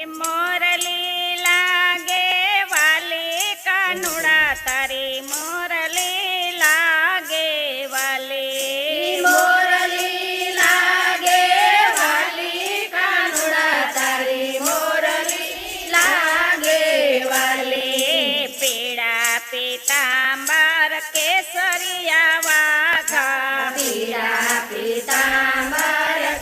મોરલી લાગે વાલી કાનુડા તારી મોરલી લાગે વાલી મોરલી લાગે વાલી કાનુડા તારી મોરલી લાગે વાલી પીળા પીતાંબર કેસરિયા વાઘા પીળા પીતાંબર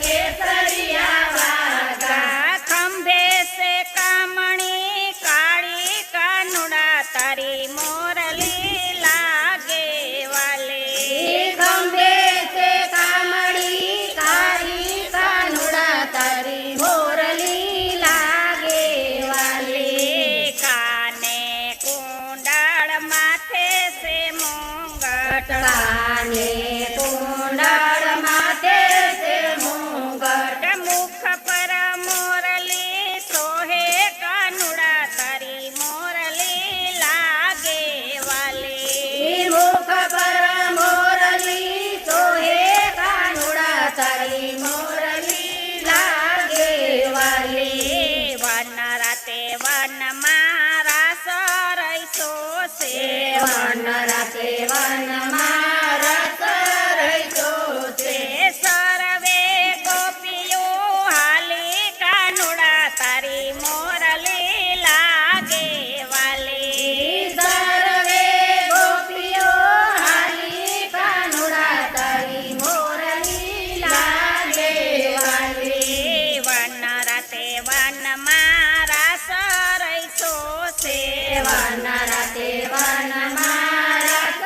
કેસરિયા વાઘા ખંભે સે કામણી કાળી કાનુડા તારી મોરલી લાગે વાલી ખંભે સે કામણી કાળી કાનુડા તારી મોરલી લાગે વાલી કાને કુંડળ માથે સે મુંગટ કાને કુંડળ માથે સે મુંગટ મુખ પર મોરલી સોહે કાનુડા તારી મોરલી લાગે વાલી મુખ પર મોરલી સોહે કાનુડા તારી મોરલી લાગે વાલી વન રાતે વન મારા સરૈસો છે વન રાતે વનમાં રસ રહીતો છે સર્વે ગોપીઓ હાલી કાનુડા તારી મોરલી લાગે વાલી સર્વે ગોપીઓ હાલી કાનુડા તારી મોરલી લાગે વાલી વન રાતે વન મારા સરૈસો છે વન રાતે વનમાં રસ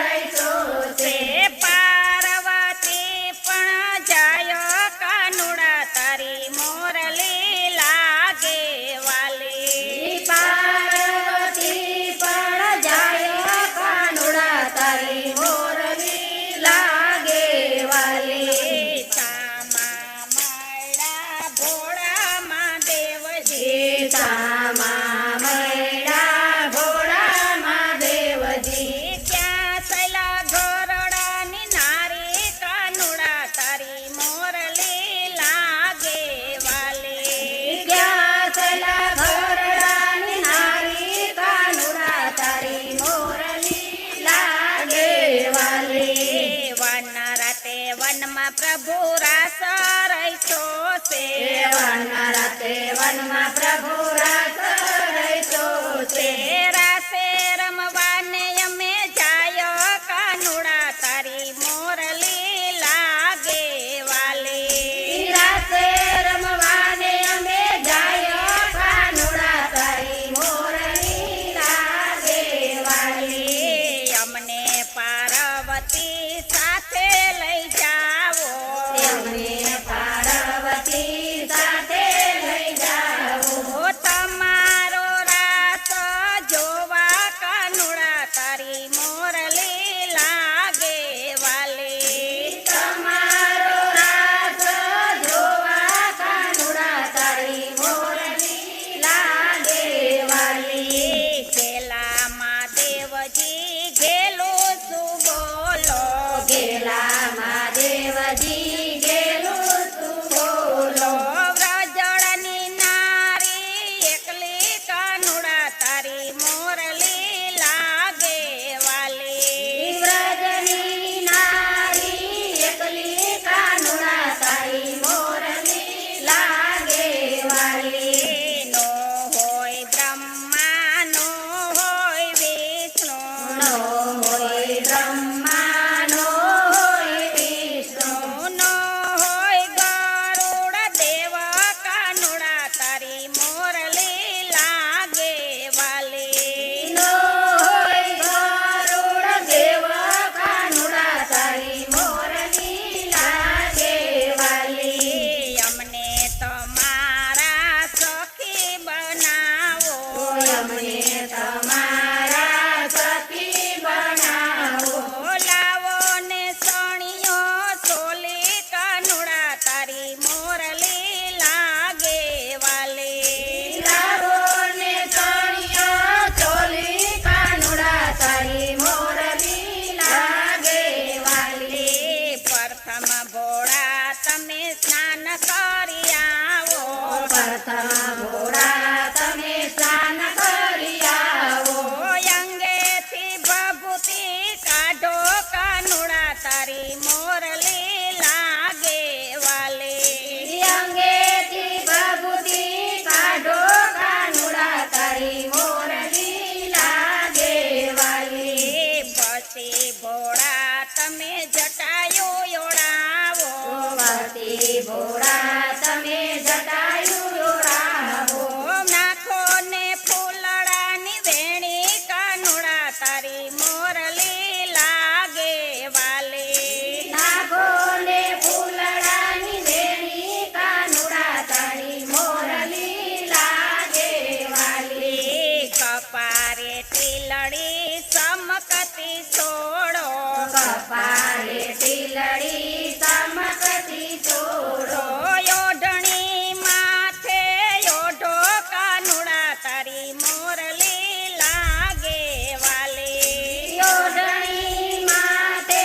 રહીતો છે પાર્વતી પણ જાય કાનુડા તારી મોરલી લાગે વાલી પાર્વતી પણ જાય કાનુડા તારી મોરલી લાગે વાલી સામા મળ્યા ભોળામાં દેવજી સીતામાં મૈડા ભોળામાં દેવજી ક્યાં સૈલા ઘોરડાની નારી કાનુડા તારી મોરલી લાગે વાલી ક્યાં સલા ઘરડાની નારી કાનુડા તારી મોરલી લાગે વાલી વન રાતે વનમાં પ્રભુ રાસ રહીતો છે વન રાતે વનમાં પ્રભુ રાસ રહીતો છે રાસે રમવાને અમે જાય કાનુડા તારી મોરલી લાગે વાલી રાસે રમવાને અમે જાય કાનુડા તારી મોરલી લાગે વાલી અમને પાર્વતી સાથે લઈ જાવો અમને પાર્વતી સાથે લઈ જાઓ રથમાં ઘોડા તમે સ્નાન કરી આવો. અંગેથી ભભૂતિ કાઢો કાનુડા તારી મોરલી લાગે વાલી. અંગેથી ભભૂતિ કાઢો કાનુડા તારી મોરલી લાગે વાલી. પછી ભોળા તમે જટાયું યોડાવો. વતી ભોળા તમે જટાયું ઓળાવો. નાખો ને ફૂલડાની વેણી કાનુડા તારી મોરલી લાગે વાલી. નાગો ને ફૂલડાની વેણી કાનુડા તારી મોરલી લાગે વાલી. કપારે ટીલડી સમકતી છોડો. કપાળે ટીલડી સમકતી છોડો. યોઢણી માથે યોઢો કાનુડા તારી મોરલી લાગે વાલી. યોડણી માથે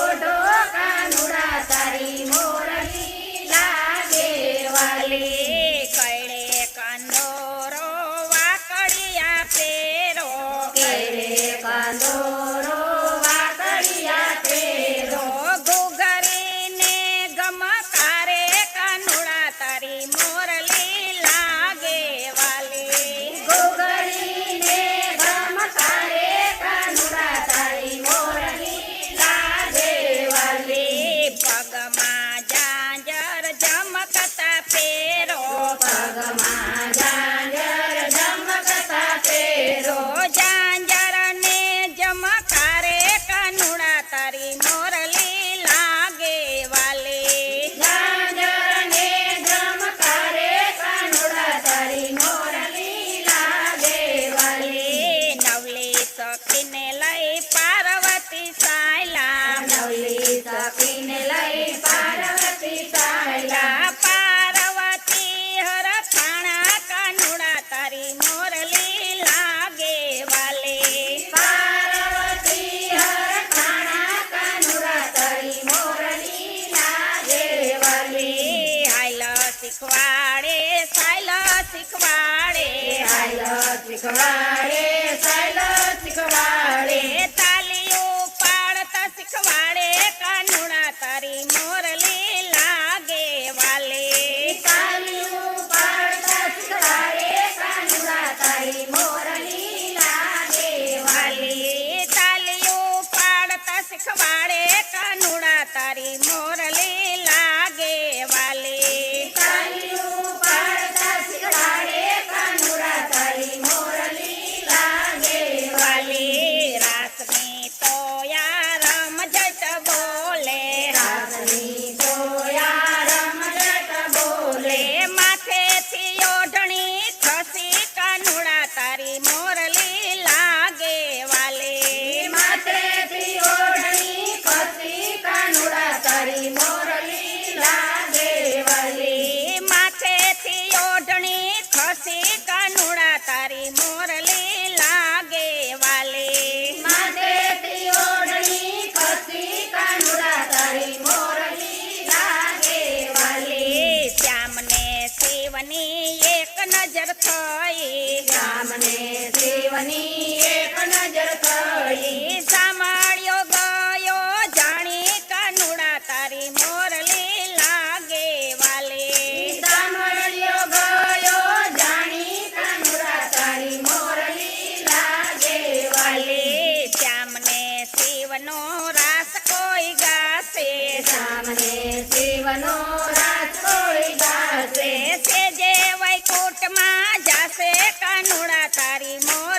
ઓઢો કાનુડા તારી મોરલી લાગે વાલી. કૈડે કંદોરો વાકડિયા પેરો. કેરે કંદોરો વાકડિયા પેરો. ઘૂઘરીને ગમકારે કાનુડા તારી મોરલી લાગે વાલી. ગોગળીને ગમકારે કાનુડા તારી મોરલી લાગે વાલી. પગમાં જાંજર જમકતા પેરો. પગમાં ઝાંઝર ઝમકતા પેરો. જાંજરને જમકારે કાનુડા તારી મોરલી લાગે વાલી. ઝાંઝરને ઝમકારે કાનુડા તારી મોરલી લાગે વાલી. નવલી સખીને લઈ પાર્વતી સાયલા. નવલી સખીને લઈ પાર્વતી સાયલા. પાર્વતી હરખાણા કાનુડા તારી મોરલી લાગે વાલી. પાર્વતી હરખાણા કાનુડા તારી મોરલી લાગે વાલી. હાઈલ શીખવાડે સાયલ શીખવાડે. હાલ શીખવાડે સાયલ શીખવાડે. તાલીઓ પાડતા શીખવાડે કાનુડા તારી મોરલી લાગે વાલી. તાલીઓ પાડતા શીખવાડે કાનુડા તારી મોરલી લાગે વાલી. તાલીઓ પાડતા શીખવાડે કાનુડા તારી મોરલી લાગે વાલી. તાલીઓ પાડતા શીખવાડે કાનુડા તારી મોરલી લાગે વાલી. રાસની તોયા રમઝટ બોલે. રાસની તોયા રમઝટ બોલે. માથેથી ઓઢણી ખસી કાનુડા તારી મોરલી લાગે વાલી. માથેથી ઓઢણી ખસી કાનુડા તારી મોરલી લાગે વાલી. માથેથી ઓઢણી ખસી કાનુડા તારી મોરલી લાગે વાલી. માથેથી ઓઢણી ખસી કાનુડા તારી મોરલી લાગે વાલી. શ્યામને શિવની એક નજર થઈ. રામને શિવની એક નજર થઈ. સાંભળ્યો ગયો જાણી કાનુડા તારી મોરલી લાગે વાલી. સાંભળ્યો ગયો જાણી કાનુડા તારી મોરલી લાગે વાલી. શ્યામને શિવનો રાસ કોઈ ગાશે. સામને શિવનો રાસ કોઈ ગાશે. સેજે વૈકુંઠમાં જાશે કાનુડા તારી મોરલી